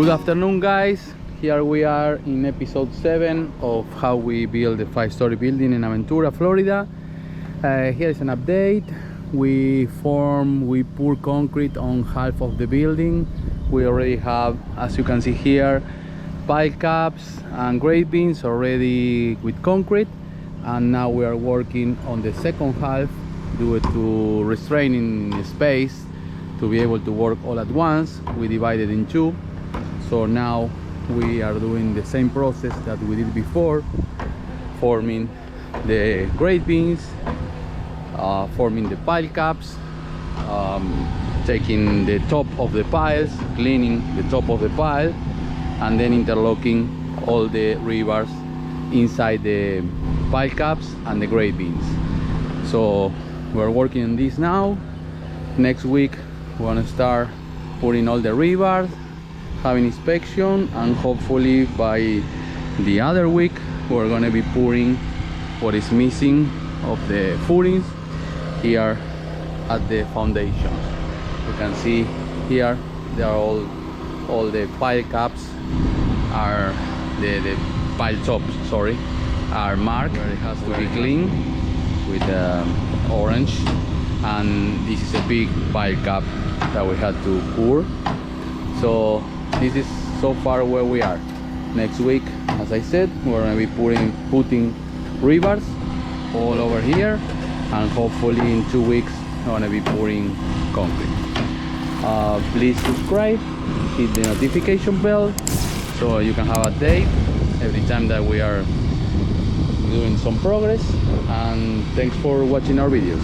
Good afternoon, guys. Here we are in episode 7 of how we build a 5-story building in Aventura, Florida. Here is an update. We pour concrete on half of the building. We already have, as you can see here, pile caps and grate bins already with concrete, and now we are working on the second half due to restraining space to be able to work all at once. We divided in two, so now we are doing the same process that we did before, forming the grate bins, forming the pile caps, taking the top of the piles, cleaning the top of the pile, and then interlocking all the rebars inside the pile caps and the grate bins. So we're working on this now. Next week we're gonna start putting all the rebars, having inspection, and hopefully by the other week we're gonna be pouring what is missing of the footings here at the foundation. You can see here they are all the pile caps are the pile tops, sorry, are marked. It has to be clean with orange, and this is a big pile cap that we had to pour. So this is so far where we are. Next week, as I said, we're going to be putting rebars all over here, and hopefully in 2 weeks we're going to be pouring concrete. Please subscribe, hit the notification bell so you can have a update every time that we are doing some progress, and thanks for watching our videos.